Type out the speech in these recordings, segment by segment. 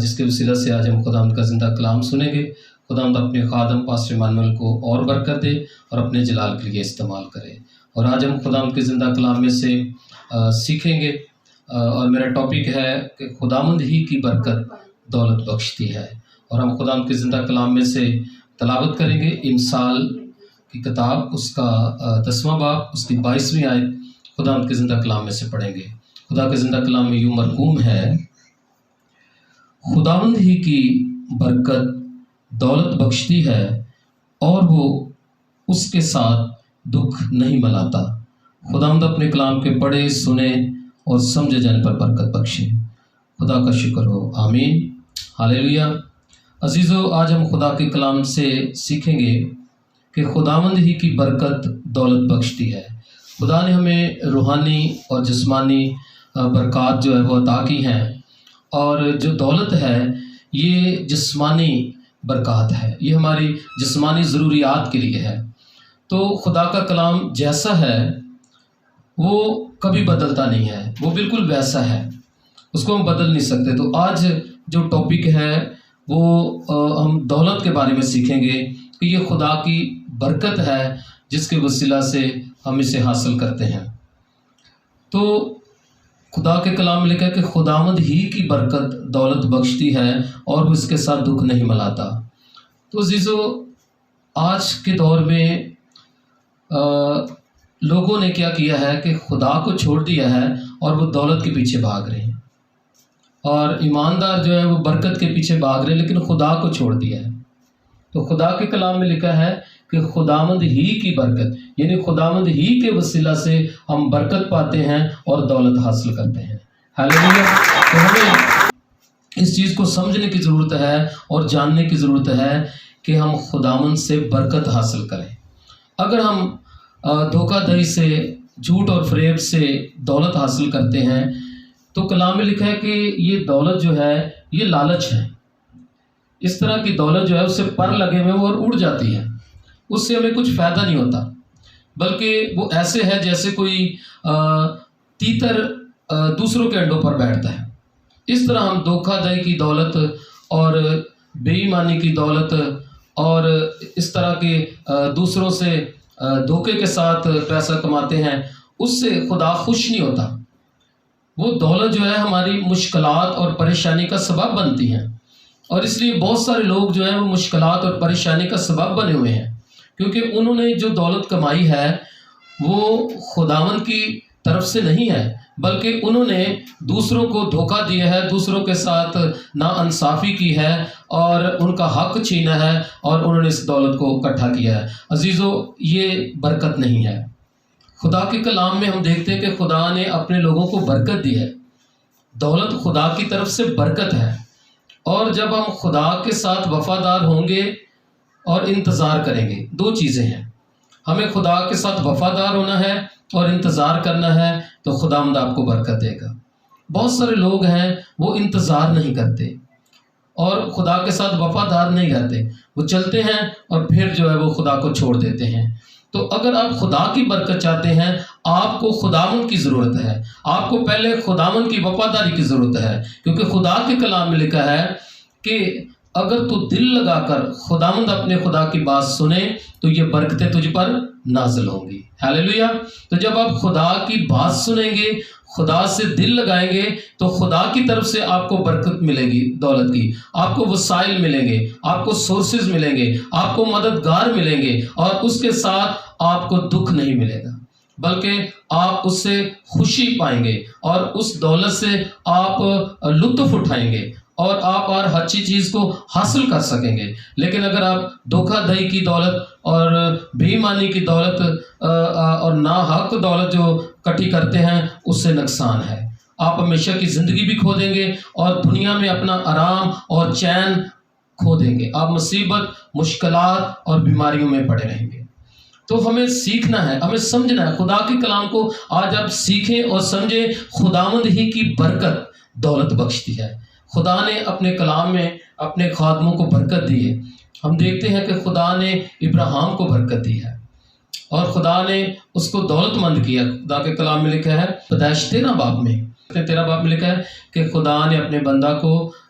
جس کے وسیلہ سے آج ہم خداوند کا زندہ کلام سنیں گے۔ خداوند اپنے خادم پاسٹر ایمانویل کو اور برکت دے اور اپنے جلال کے لیے استعمال کرے۔ اور آج ہم خداوند کے زندہ کلام میں سے سیکھیں گے، اور میرا ٹاپک ہے کہ خداوند ہی کی برکت دولت بخشتی ہے۔ اور ہم خداوند کے زندہ کلام میں سے تلاوت کریں گے امثال کی کتاب، اس کا 10واں باب، اس کی 22ویں آیت خداوند کے زندہ کلام میں سے پڑھیں گے۔ خدا کے زندہ کلام میں یوں مرقوم ہے، خداوند ہی کی برکت دولت بخشتی ہے اور وہ اس کے ساتھ دکھ نہیں ملاتا۔ خداوند اپنے کلام کے پڑھے، سنے اور سمجھے جانے پر برکت بخشے۔ خدا کا شکر ہو، آمین، ہاللیلویہ۔ عزیزو، آج ہم خدا کے کلام سے سیکھیں گے کہ خداوند ہی کی برکت دولت بخشتی ہے۔ خدا نے ہمیں روحانی اور جسمانی برکات جو ہے وہ عطا کی ہیں، اور جو دولت ہے یہ جسمانی برکات ہے، یہ ہماری جسمانی ضروریات کے لیے ہے۔ تو خدا کا کلام جیسا ہے وہ کبھی بدلتا نہیں ہے، وہ بالکل ویسا ہے، اس کو ہم بدل نہیں سکتے۔ تو آج جو ٹاپک ہے وہ ہم دولت کے بارے میں سیکھیں گے کہ یہ خدا کی برکت ہے جس کے وسیلہ سے ہم اسے حاصل کرتے ہیں۔ تو خدا کے کلام میں لکھا ہے کہ خداوند ہی کی برکت دولت بخشتی ہے اور وہ اس کے ساتھ دکھ نہیں ملاتا۔ تو عزیزو، آج کے دور میں لوگوں نے کیا ہے کہ خدا کو چھوڑ دیا ہے اور وہ دولت کے پیچھے بھاگ رہے ہیں، اور ایماندار جو ہے وہ برکت کے پیچھے بھاگ رہے ہیں لیکن خدا کو چھوڑ دیا ہے۔ تو خدا کے کلام میں لکھا ہے کہ خداوند ہی کی برکت، یعنی خداوند ہی کے وسیلہ سے ہم برکت پاتے ہیں اور دولت حاصل کرتے ہیں۔ ہاللیلویہ۔ تو ہمیں اس چیز کو سمجھنے کی ضرورت ہے اور جاننے کی ضرورت ہے کہ ہم خداوند سے برکت حاصل کریں۔ اگر ہم دھوکہ دہی سے، جھوٹ اور فریب سے دولت حاصل کرتے ہیں تو کلام میں لکھا ہے کہ یہ دولت جو ہے یہ لالچ ہے۔ اس طرح کی دولت جو ہے اس سے پر لگے ہوئے اور اڑ جاتی ہے، اس سے ہمیں کچھ فائدہ نہیں ہوتا، بلکہ وہ ایسے ہے جیسے کوئی تیتر دوسروں کے انڈوں پر بیٹھتا ہے۔ اس طرح ہم دھوکہ دہی کی دولت اور بے ایمانی کی دولت اور اس طرح کے دوسروں سے دھوکے کے ساتھ پیسہ کماتے ہیں، اس سے خدا خوش نہیں ہوتا۔ وہ دولت جو ہے ہماری مشکلات اور پریشانی کا سبب بنتی ہیں، اور اس لیے بہت سارے لوگ جو ہیں وہ مشکلات اور پریشانی کا سبب بنے ہوئے ہیں، کیونکہ انہوں نے جو دولت کمائی ہے وہ خداوند کی طرف سے نہیں ہے، بلکہ انہوں نے دوسروں کو دھوکہ دیا ہے، دوسروں کے ساتھ ناانصافی کی ہے اور ان کا حق چھینا ہے، اور انہوں نے اس دولت کو اکٹھا کیا ہے۔ عزیزو، یہ برکت نہیں ہے۔ خدا کے کلام میں ہم دیکھتے ہیں کہ خدا نے اپنے لوگوں کو برکت دی ہے۔ دولت خدا کی طرف سے برکت ہے، اور جب ہم خدا کے ساتھ وفادار ہوں گے اور انتظار کریں گے، دو چیزیں ہیں، ہمیں خدا کے ساتھ وفادار ہونا ہے اور انتظار کرنا ہے، تو خداوند آپ کو برکت دے گا۔ بہت سارے لوگ ہیں وہ انتظار نہیں کرتے اور خدا کے ساتھ وفادار نہیں رہتے، وہ چلتے ہیں اور پھر جو ہے وہ خدا کو چھوڑ دیتے ہیں۔ تو اگر آپ خدا کی برکت چاہتے ہیں، آپ کو خداوند کی ضرورت ہے، آپ کو پہلے خداوند کی وفاداری کی ضرورت ہے، کیونکہ خدا کے کلام میں لکھا ہے کہ اگر تو دل لگا کر خداوند اپنے خدا کی بات سنے تو یہ برکتیں تجھ پر نازل ہوں گی۔ ہاللیلویہ۔ تو جب آپ خدا کی بات سنیں گے، خدا سے دل لگائیں گے، تو خدا کی طرف سے آپ کو برکت ملے گی، دولت کی، آپ کو وسائل ملیں گے، آپ کو سورسز ملیں گے، آپ کو مددگار ملیں گے، اور اس کے ساتھ آپ کو دکھ نہیں ملے گا، بلکہ آپ اس سے خوشی پائیں گے اور اس دولت سے آپ لطف اٹھائیں گے اور آپ اور اچھی چیز کو حاصل کر سکیں گے۔ لیکن اگر آپ دھوکہ دہی کی دولت اور بے ایمانی کی دولت اور ناحق دولت جو اکٹھی کرتے ہیں، اس سے نقصان ہے، آپ ہمیشہ کی زندگی بھی کھو دیں گے اور دنیا میں اپنا آرام اور چین کھو دیں گے، آپ مصیبت، مشکلات اور بیماریوں میں پڑے رہیں گے۔ تو ہمیں سیکھنا ہے، ہمیں سمجھنا ہے، خدا کے کلام کو آج آپ سیکھیں اور سمجھیں۔ خداوند ہی کی برکت دولت بخشتی ہے۔ خدا نے اپنے کلام میں اپنے خادموں کو برکت دی ہے۔ ہم دیکھتے ہیں کہ خدا نے ابراہیم کو برکت دی ہے اور خدا نے اس کو دولت مند کیا۔ خدا کے کلام میں لکھا ہے پیدائش 13 باب میں لکھا ہے کہ خدا نے اپنے بندہ کو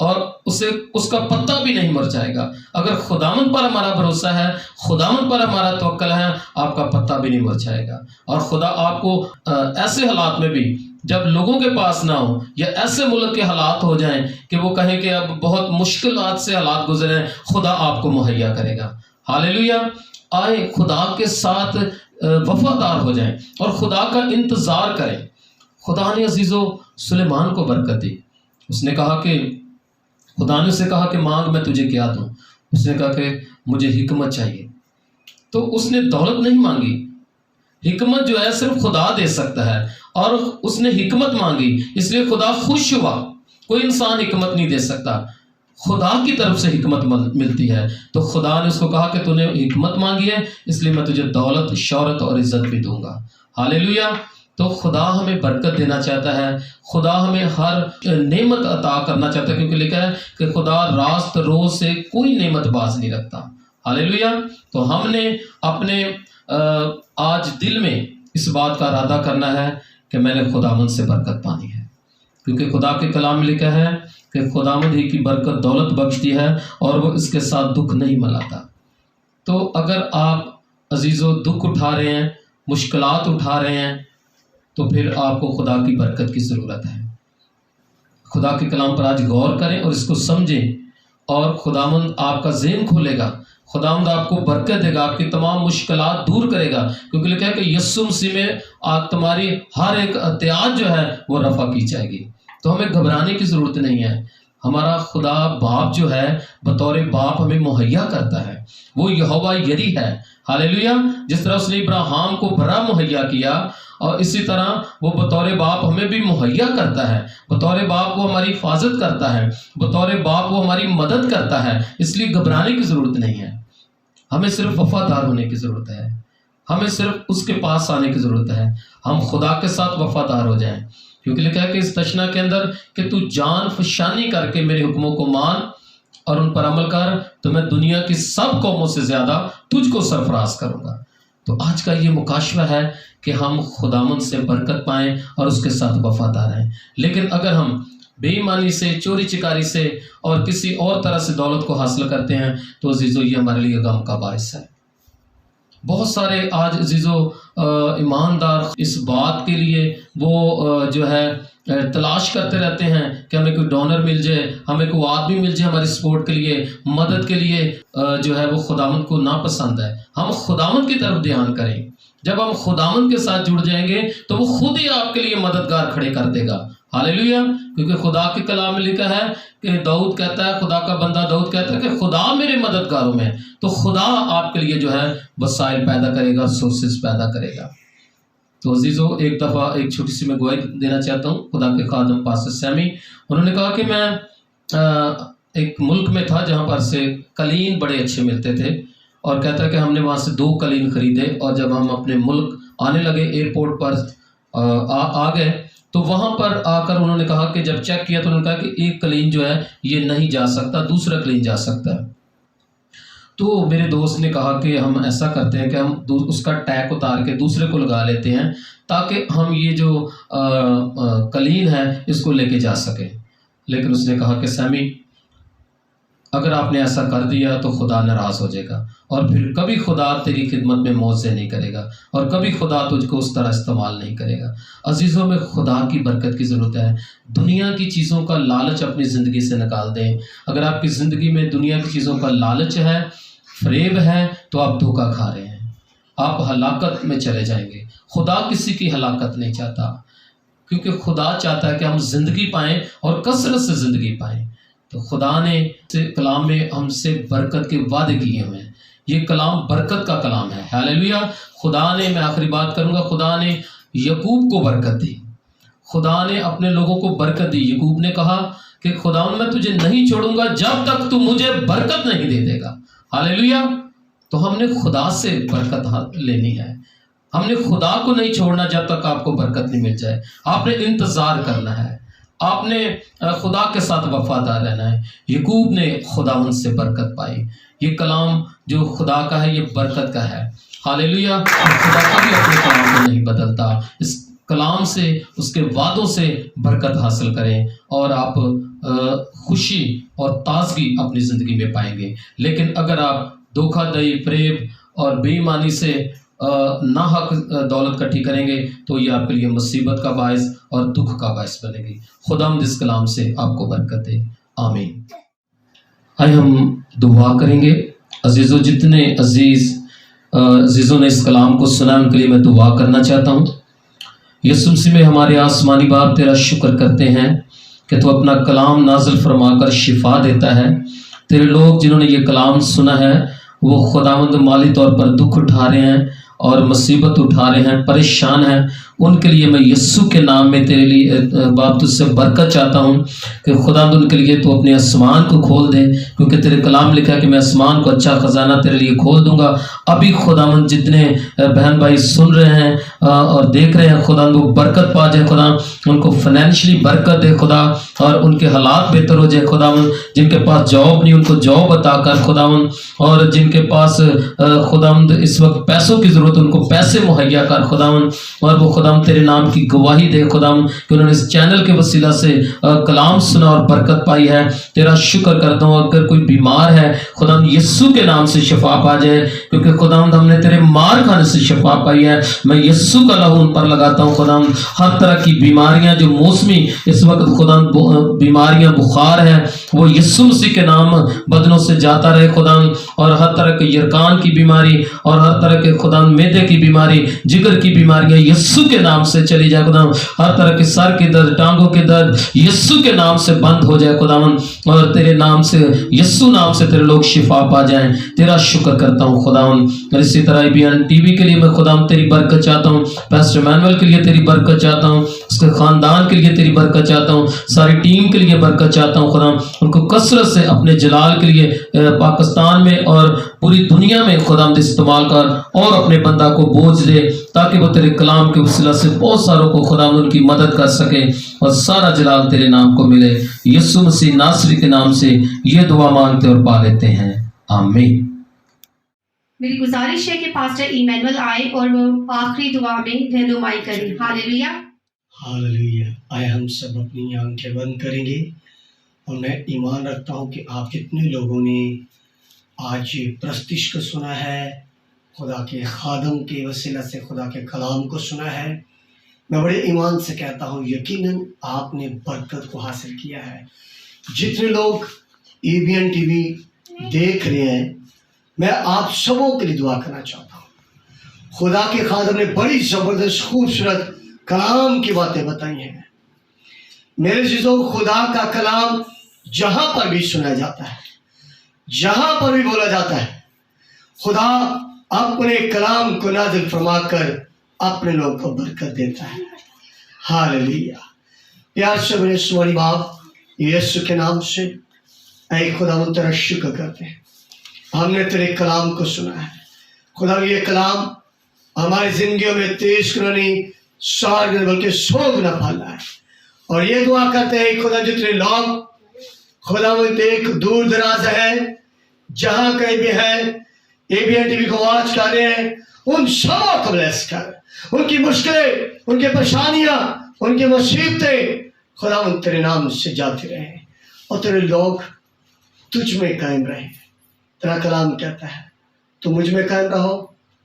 اور اس کا پتا بھی نہیں مرجھائے گا۔ اگر خداوند پر ہمارا بھروسہ ہے، خداوند پر ہمارا توکل ہے، آپ کا پتا بھی نہیں مرجھائے گا۔ اور خدا آپ کو ایسے حالات میں بھی جب لوگوں کے پاس نہ ہو یا ایسے ملک کے حالات ہو جائیں کہ وہ کہیں کہ اب بہت مشکلات سے حالات گزرے ہیں، خدا آپ کو مہیا کرے گا۔ ہاللیلویا۔ آئے خدا کے ساتھ وفادار ہو جائیں اور خدا کا انتظار کریں۔ خدا نے عزیزو سلیمان کو برکت دی۔ اس نے کہا کہ خدا نے اسے کہا کہ مانگ، میں تجھے کیا دوں۔ اس نے کہا کہ مجھے حکمت چاہیے، تو اس نے دولت نہیں مانگی۔ حکمت جو ہے صرف خدا دے سکتا ہے، اور اس نے حکمت مانگی، اس لیے خدا خوش ہوا۔ کوئی انسان حکمت نہیں دے سکتا، خدا کی طرف سے حکمت ملتی ہے۔ تو خدا نے اس کو کہا کہ تو نے حکمت مانگی ہے، اس لیے میں تجھے دولت، شہرت اور عزت بھی دوں گا۔ ہاللیلویا۔ تو خدا ہمیں برکت دینا چاہتا ہے، خدا ہمیں ہر نعمت عطا کرنا چاہتا ہے، کیونکہ لکھا ہے کہ خدا راست روز سے کوئی نعمت باز نہیں رکھتا۔ ہاللیلویا۔ تو ہم نے اپنے آج دل میں اس بات کا ارادہ کرنا ہے کہ میں نے خداوند سے برکت پانی ہے، کیونکہ خدا کے کلام میں لکھا ہے کہ خداوند ہی کی برکت دولت بخشتی ہے اور وہ اس کے ساتھ دکھ نہیں ملاتا۔ تو اگر آپ عزیزو دکھ اٹھا رہے ہیں، مشکلات اٹھا رہے ہیں، تو پھر آپ کو خدا کی برکت کی ضرورت ہے۔ خدا کے کلام پر آج غور کریں اور اس کو سمجھیں، اور خداوند آپ کا ذہن کھولے گا، خداوند آپ کو برکت دے گا، آپ کی تمام مشکلات دور کرے گا، کیونکہ لکھا ہے کہ یسوع مسیح میں آپ تمہاری ہر ایک احتیاج جو ہے وہ رفع کی جائے گی۔ تو ہمیں گھبرانے کی ضرورت نہیں ہے۔ ہمارا خدا باپ جو ہے بطور باپ ہمیں مہیا کرتا ہے، وہ یہوہ یری ہے۔ ہاللیلویا۔ جس طرح اس نے ابراہیم کو بڑا مہیا کیا، اور اسی طرح وہ بطور باپ ہمیں بھی مہیا کرتا ہے۔ بطور باپ وہ ہماری حفاظت کرتا ہے، بطور باپ وہ ہماری مدد کرتا ہے۔ اس لیے گھبرانے کی ضرورت نہیں ہے، ہمیں صرف وفادار ہونے کی ضرورت ہے، ہمیں صرف اس کے پاس آنے کی ضرورت ہے۔ ہم خدا کے ساتھ وفادار ہو جائیں، کیونکہ لکھا ہے کہ اس تشنا کے اندر کہ تو جان فشانی کر کے میرے حکموں کو مان اور ان پر عمل کر، تو میں دنیا کی سب قوموں سے زیادہ تجھ کو سرفراز کروں گا۔ تو آج کا یہ مکاشفہ ہے کہ ہم خداوند سے برکت پائیں اور اس کے ساتھ وفادار ہیں۔ لیکن اگر ہم بے ایمانی سے، چوری چکاری سے اور کسی اور طرح سے دولت کو حاصل کرتے ہیں، تو عزیزو یہ ہمارے لیے غم کا باعث ہے۔ بہت سارے آج عزیزو ایماندار اس بات کے لیے وہ جو ہے تلاش کرتے رہتے ہیں کہ ہمیں کوئی ڈونر مل جائے، ہمیں کوئی آدمی مل جائے ہماری سپورٹ کے لیے، مدد کے لیے، جو ہے وہ خداوند کو ناپسند ہے۔ ہم خداوند کی طرف دھیان کریں۔ جب ہم خداوند کے ساتھ جڑ جائیں گے تو وہ خود ہی آپ کے لیے مددگار کھڑے کر دے گا۔ ہاللیلویا۔ کیونکہ خدا کے کلام میں لکھا ہے کہ داؤد کہتا ہے، خدا کا بندہ داؤد کہتا ہے کہ خدا میرے مددگاروں میں، تو خدا آپ کے لیے جو ہے وسائل پیدا کرے گا، سورسز پیدا کرے گا۔ تو عزیزو ایک دفعہ ایک چھوٹی سی میں گواہی دینا چاہتا ہوں۔ خدا کے خادم پاسٹر سیمی، انہوں نے کہا کہ میں ایک ملک میں تھا جہاں پر سے قلین بڑے اچھے ملتے تھے، اور کہتا ہے کہ ہم نے وہاں سے 2 قلین خریدے، اور جب ہم اپنے ملک آنے لگے، ایئرپورٹ پر آ گئے، تو وہاں پر آ کر انہوں نے کہا کہ جب چیک کیا تو انہوں نے کہا کہ ایک قلین جو ہے یہ نہیں جا سکتا، دوسرا قلین جا سکتا ہے۔ تو میرے دوست نے کہا کہ ہم ایسا کرتے ہیں کہ ہم اس کا ٹیگ اتار کے دوسرے کو لگا لیتے ہیں، تاکہ ہم یہ جو قلین ہے اس کو لے کے جا سکیں۔ لیکن اس نے کہا کہ سیمی، اگر آپ نے ایسا کر دیا تو خدا ناراض ہو جائے گا، اور پھر کبھی خدا تیری خدمت میں موزے نہیں کرے گا، اور کبھی خدا تجھ کو اس طرح استعمال نہیں کرے گا۔ عزیزوں میں خدا کی برکت کی ضرورت ہے۔ دنیا کی چیزوں کا لالچ اپنی زندگی سے نکال دیں۔ اگر آپ کی زندگی میں دنیا کی چیزوں کا لالچ ہے، فریب ہے، تو آپ دھوکہ کھا رہے ہیں، آپ ہلاکت میں چلے جائیں گے۔ خدا کسی کی ہلاکت نہیں چاہتا، کیونکہ خدا چاہتا ہے کہ ہم زندگی پائیں اور کثرت سے زندگی پائیں۔ تو خدا نے کلام میں ہم سے برکت کے وعدے کیے ہوئے ہیں۔ یہ کلام برکت کا کلام ہے۔ ہاللیلویا۔ خدا نے، میں آخری بات کروں گا، خدا نے یعقوب کو برکت دی، خدا نے اپنے لوگوں کو برکت دی۔ یعقوب نے کہا کہ خداوند میں تجھے نہیں چھوڑوں گا جب تک تو مجھے برکت نہیں دے دے گا۔ ہاللیلویا۔ تو ہم نے خدا سے برکت لینی ہے، ہم نے خدا کو نہیں چھوڑنا جب تک آپ کو برکت نہیں مل جائے۔ آپ نے انتظار کرنا ہے، آپ نے خدا کے ساتھ وفادار رہنا ہے۔ یعقوب نے خداوند سے برکت پائی۔ یہ کلام جو خدا کا ہے یہ برکت کا ہے۔ ہاللیلویا۔ خدا کبھی اپنے کلام کو نہیں بدلتا۔ اس کلام سے اس کے وعدوں سے برکت حاصل کریں اور آپ خوشی اور تازگی اپنی زندگی میں پائیں گے۔ لیکن اگر آپ دھوکہ دہی، فریب اور بے ایمانی سے ناحق دولت اکٹھی کریں گے تو یہ آپ کے لیے مصیبت کا باعث اور دکھ کا باعث بنے گی۔ خداوند اس کلام سے آپ کو برکت دے، آمین۔ آئے ہم دعا کریں گے۔ عزیزو، جتنے عزیزوں نے اس کلام کو سنا ان کے لیے میں دعا کرنا چاہتا ہوں۔ یسوع مسیح میں ہمارے آسمانی باپ تیرا شکر کرتے ہیں کہ تو اپنا کلام نازل فرما کر شفا دیتا ہے۔ تیرے لوگ جنہوں نے یہ کلام سنا ہے وہ خداوند مالی طور پر دکھ اٹھا رہے ہیں اور مصیبت اٹھا رہے ہیں، پریشان ہیں، ان کے لیے میں یسوع کے نام میں تیرے لیے باپ تجھ سے برکت چاہتا ہوں کہ خداوند ان کے لیے تو اپنے آسمان کو کھول دے، کیونکہ تیرے کلام لکھا ہے کہ میں آسمان کو اچھا خزانہ تیرے لیے کھول دوں گا۔ ابھی خداوند جتنے بہن بھائی سن رہے ہیں اور دیکھ رہے ہیں، خداوند وہ برکت پا جائے، خدا ان کو فائنینشلی برکت دے خدا، اور ان کے حالات بہتر ہو جائے خداوند۔ جن کے پاس جاب نہیں ان کو جاب عطا کر خداوند، اور جن کے پاس خداوند اس وقت پیسوں کی ضرورت ان کو پیسے مہیا کر خداوند، اور وہ خداوند تیرے نام کی گواہی دے خداوند کہ انہوں نے اس چینل کے وسیلہ سے کلام سنا اور برکت پائی ہے۔ تیرا شکر کرتا ہوں، اگر کوئی بیمار ہے خداوند یسوع کے نام سے شفا پا جائے، کیونکہ خداوند ہم نے تیرے مار کھانے سے شفا پائی ہے۔ میں یسوع کا لہو ان پر لگاتا ہوں خداوند، ہر طرح کی بیماریاں جو موسمی اس وقت خداوند بیماریاں بخار ہے وہ یسوع مسیح کے نام بدنوں سے جاتا رہے خداوند، اور ہر طرح کے یرکان کی بیماری اور ہر طرح کے خداوند میدے کی بیماری، جگر کی بیماریاں یسوع کے نام سے چلی جائے خداوند، ہر طرح کے سر کے درد، ٹانگوں کے درد یسوع کے نام سے بند ہو جائے خداوند، اور تیرے نام سے یسوع نام سے تیرے لوگ شفا پا جائیں۔ تیرا شکر کرتا ہوں خداوند، اور اسی طرح IBN TV کے لیے میں خداوند تیری برکت چاہتا ہوں، پاسٹر ایمینول کے لیے تیری برکت چاہتا ہوں، اس کے خاندان کے لیے تیری برکت چاہتا ہوں، ساری ٹیم کے لیے برکت چاہتا ہوں خداوند، ان کو کثرت سے اپنے جلال کے لیے پاکستان میں اور پوری دنیا میں خداوند استعمال کر، اور اپنے بندہ کو بوجھ دے تاکہ وہ تیرے کلام کے وسیلہ سے بہت ساروں کو خداوند ان کی مدد کر سکے، اور سارا جلال تیرے نام کو ملے۔ یسوع مسیح ناصری کے نام سے یہ دعا مانگتے اور پا لیتے ہیں، آمین۔ میری گزارش ہے کہ پاسٹر ایمینول آئے اور وہ آخری دعا میں رہنمائی کریں۔ ہاللیلویہ، ہاللیلویہ۔ آئے ہم سب اپنی آنکھیں بند کریں گے، اور میں ایمان رکھتا ہوں کہ آپ جتنے لوگوں نے آج پرستش کو سنا ہے، خدا کے خادم کے وسیلہ سے خدا کے کلام کو سنا ہے، میں بڑے ایمان سے کہتا ہوں یقیناً آپ نے برکت کو حاصل کیا ہے۔ جتنے لوگ ABN TV دیکھ رہے ہیں، میں آپ سبوں کے لیے دعا کرنا چاہتا ہوں۔ خدا کے خادم نے بڑی زبردست خوبصورت کلام کی باتیں بتائی ہیں۔ میرے عزیزوں، خدا کا کلام جہاں پر بھی سنا جاتا ہے، جہاں پر بھی بولا جاتا ہے، خدا اپنے کلام کو نازل فرما کر اپنے لوگ کو برکت دیتا ہے۔ ہاللیلویہ۔ پیار سے میرے سواری باپ یسوع کے نام سے اے خداوند تیرا شکر کرتے ہیں، ہم نے تیرے کلام کو سنا ہے خدا۔ یہ کلام ہماری زندگیوں میں تیز کرنا نہیں، سار بلکہ سوگ نہ پھیلنا ہے، اور یہ دعا کرتے ہیں خدا جتنے لوگ خداوند ایک دور دراز ہے، جہاں کہیں بھی ہے ABN TV کو واچ کر رہے ہیں، ان سبوں کو بلیس کر، ان کی مشکلیں، ان کی پریشانیاں، ان کی مصیبتیں خداوند تیرے نام سے جاتی رہے، اور تیرے لوگ تجھ میں قائم رہے۔ تیرا کلام کہتا ہے تو مجھ میں قائم رہو،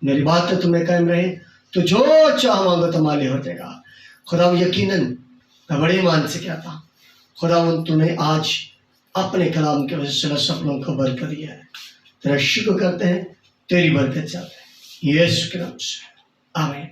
میری باتیں تمہیں قائم رہے، تو جو چاہ مانگو تمہارے ہو جائے گا۔ خداوند یقیناً میں بڑے ایمان سے کہتا ہوں خداوند تو نے آج اپنے کلام کے وجہ سے سب لوگوں کو برکت دیا ہے، تیرا شکر کرتے ہیں، تیری برکت چاہتے ہیں، یسوع کے نام سے آمین۔